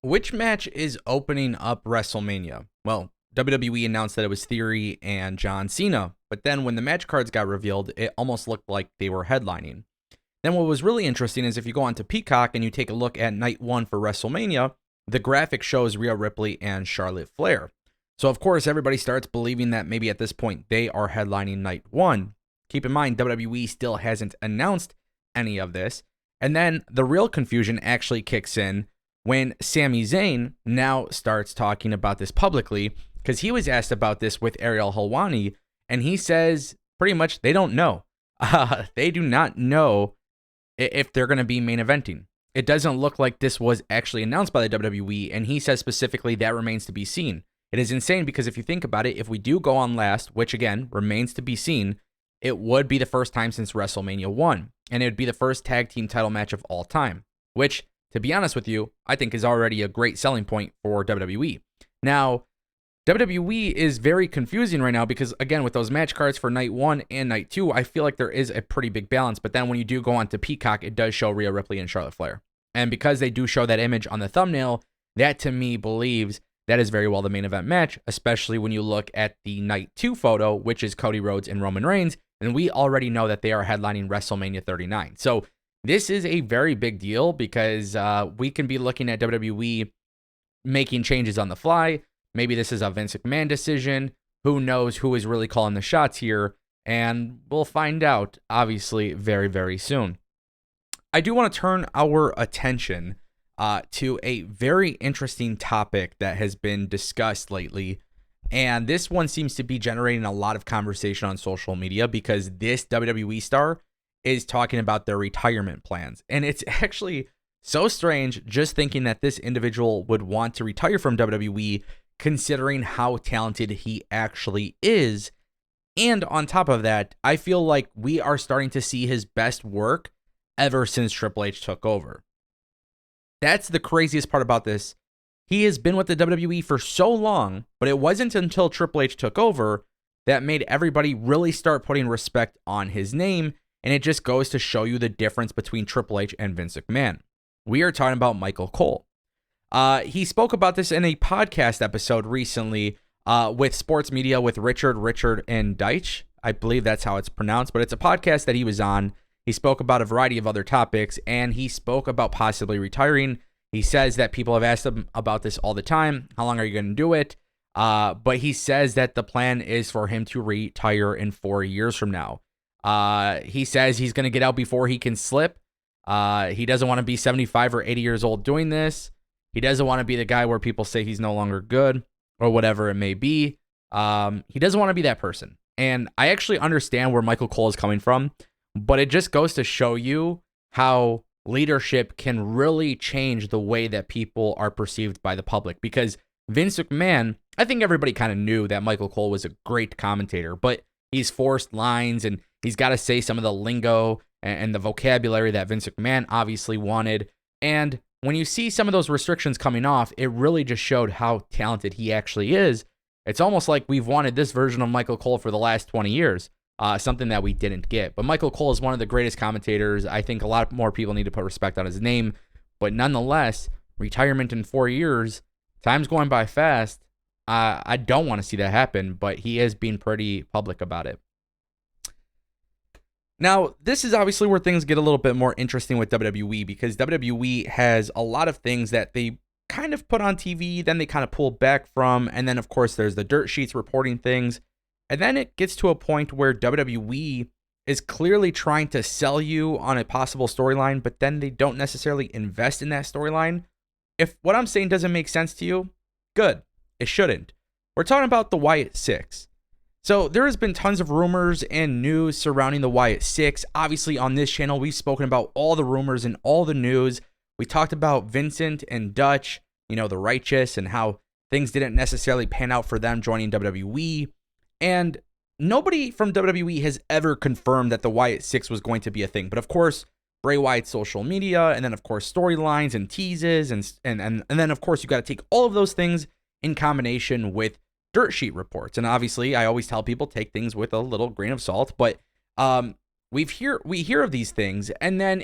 Which match is opening up WrestleMania? Well, WWE announced that it was Theory and John Cena, but then when the match cards got revealed, it almost looked like they were headlining. Then what was really interesting is if you go onto Peacock and you take a look at night one for WrestleMania, the graphic shows Rhea Ripley and Charlotte Flair. So of course, everybody starts believing that maybe at this point they are headlining night one. Keep in mind, WWE still hasn't announced any of this. And then the real confusion actually kicks in when Sami Zayn now starts talking about this publicly, because he was asked about this with Ariel Helwani, and he says pretty much they don't know. They do not know if they're going to be main eventing. It doesn't look like this was actually announced by the WWE, and he says specifically that remains to be seen. It is insane because if you think about it, if we do go on last, which again remains to be seen, it would be the first time since WrestleMania 1, and it would be the first tag team title match of all time, which, to be honest with you, I think is already a great selling point for WWE. Now, WWE is very confusing right now because, again, with those match cards for night one and night two, I feel like there is a pretty big balance. But then when you do go on to Peacock, it does show Rhea Ripley and Charlotte Flair. And because they do show that image on the thumbnail, that to me believes that is very well the main event match, especially when you look at the night two photo, which is Cody Rhodes and Roman Reigns. And we already know that they are headlining WrestleMania 39. So this is a very big deal because we can be looking at WWE making changes on the fly. Maybe this is a Vince McMahon decision. Who knows who is really calling the shots here? And we'll find out, obviously, very, very soon. I do want to turn our attention to a very interesting topic that has been discussed lately. And this one seems to be generating a lot of conversation on social media because this WWE star is talking about their retirement plans. And it's actually so strange just thinking that this individual would want to retire from WWE considering how talented he actually is. And on top of that, I feel like we are starting to see his best work ever since Triple H took over. That's the craziest part about this. He has been with the WWE for so long, but it wasn't until Triple H took over that made everybody really start putting respect on his name, and it just goes to show you the difference between Triple H and Vince McMahon. We are talking about Michael Cole. He spoke about this in a podcast episode recently with Sports Media with Richard and Deitch. I believe that's how it's pronounced, but it's a podcast that he was on. He spoke about a variety of other topics, and he spoke about possibly retiring. He says that people have asked him about this all the time. How long are you going to do it? But he says that the plan is for him to retire in 4 years from now. He says he's going to get out before he can slip. He doesn't want to be 75 or 80 years old doing this. He doesn't want to be the guy where people say he's no longer good or whatever it may be. He doesn't want to be that person. And I actually understand where Michael Cole is coming from, but it just goes to show you how leadership can really change the way that people are perceived by the public. Because Vince McMahon, I think everybody kind of knew that Michael Cole was a great commentator, but he's forced lines and he's got to say some of the lingo and the vocabulary that Vince McMahon obviously wanted. And when you see some of those restrictions coming off, it really just showed how talented he actually is. It's almost like we've wanted this version of Michael Cole for the last 20 years, something that we didn't get. But Michael Cole is one of the greatest commentators. I think a lot more people need to put respect on his name. But nonetheless, retirement in 4 years, time's going by fast. I don't want to see that happen, but he is being pretty public about it. Now, this is obviously where things get a little bit more interesting with WWE because WWE has a lot of things that they kind of put on TV, then they kind of pull back from, and then, of course, there's the dirt sheets reporting things. And then it gets to a point where WWE is clearly trying to sell you on a possible storyline, but then they don't necessarily invest in that storyline. If what I'm saying doesn't make sense to you, good. It shouldn't. We're talking about the Wyatt Six. So there has been tons of rumors and news surrounding the Wyatt Six. Obviously, on this channel, we've spoken about all the rumors and all the news. We talked about Vincent and Dutch, the Righteous, and how things didn't necessarily pan out for them joining WWE. And nobody from WWE has ever confirmed that the Wyatt Six was going to be a thing. But of course, Bray Wyatt's social media, and then of course storylines and teases, and then of course you got to take all of those things in combination with dirt sheet reports. And obviously, I always tell people take things with a little grain of salt. But we hear of these things, and then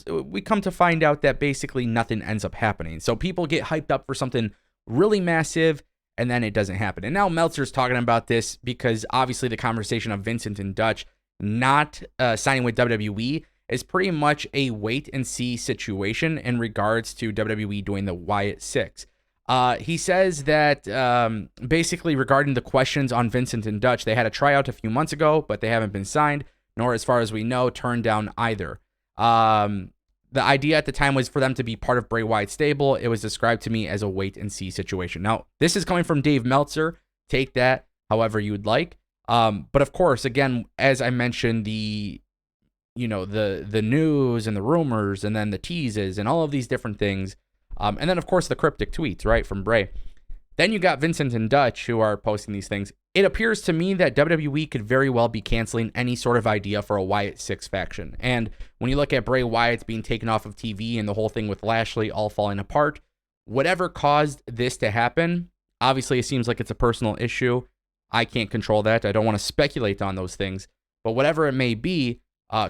we come to find out that basically nothing ends up happening. So people get hyped up for something really massive, and then it doesn't happen. And now Meltzer's talking about this because obviously the conversation of Vincent and Dutch not signing with WWE is pretty much a wait and see situation in regards to WWE doing the Wyatt Six. He says that basically regarding the questions on Vincent and Dutch, they had a tryout a few months ago, but they haven't been signed, nor as far as we know, turned down either. The idea at the time was for them to be part of Bray Wyatt's stable. It was described to me as a wait and see situation. Now, this is coming from Dave Meltzer. Take that however you would like. But of course, again, as I mentioned, the news and the rumors and then the teases and all of these different things. And then, of course, the cryptic tweets, right, from Bray. Then you got Vincent and Dutch who are posting these things. It appears to me that WWE could very well be canceling any sort of idea for a Wyatt Six faction. And when you look at Bray Wyatt being taken off of TV and the whole thing with Lashley all falling apart, whatever caused this to happen, obviously it seems like it's a personal issue. I can't control that. I don't want to speculate on those things. But whatever it may be,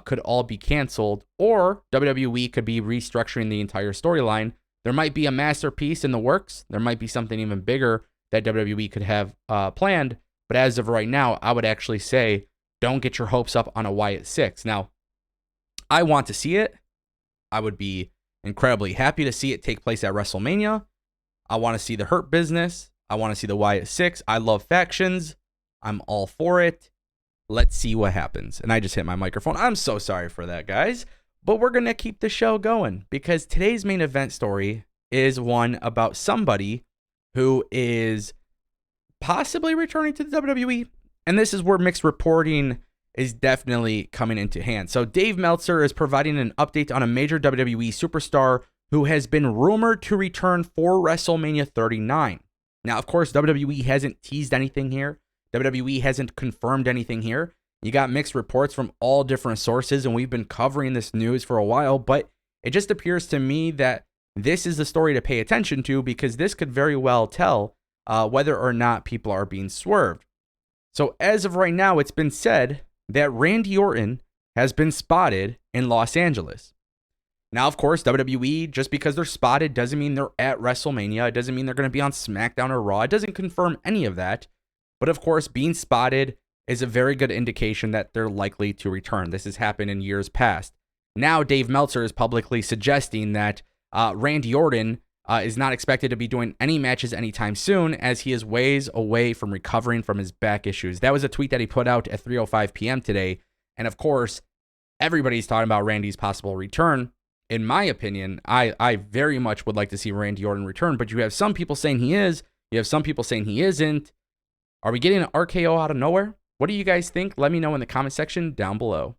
could all be canceled, or WWE could be restructuring the entire storyline. There might be a masterpiece in the works. There might be something even bigger that WWE could have planned. But as of right now, I would actually say don't get your hopes up on a Wyatt Six. Now, I want to see it. I would be incredibly happy to see it take place at WrestleMania. I want to see the Hurt Business. I want to see the Wyatt Six. I love factions. I'm all for it. Let's see what happens. And I just hit my microphone. I'm so sorry for that, guys. But we're going to keep the show going because today's main event story is one about somebody who is possibly returning to the WWE. And this is where mixed reporting is definitely coming into hand. So Dave Meltzer is providing an update on a major WWE superstar who has been rumored to return for WrestleMania 39. Now, of course, WWE hasn't teased anything here. WWE hasn't confirmed anything here. You got mixed reports from all different sources, and we've been covering this news for a while, but it just appears to me that this is the story to pay attention to because this could very well tell whether or not people are being swerved. So as of right now, it's been said that Randy Orton has been spotted in Los Angeles. Now, of course, WWE, just because they're spotted doesn't mean they're at WrestleMania. It doesn't mean they're going to be on SmackDown or Raw. It doesn't confirm any of that. But of course, being spotted is a very good indication that they're likely to return. This has happened in years past. Now, Dave Meltzer is publicly suggesting that Randy Orton is not expected to be doing any matches anytime soon as he is ways away from recovering from his back issues. That was a tweet that he put out at 3:05 p.m. today. And of course, everybody's talking about Randy's possible return. In my opinion, I very much would like to see Randy Orton return, but you have some people saying he is. You have some people saying he isn't. Are we getting an RKO out of nowhere? What do you guys think? Let me know in the comment section down below.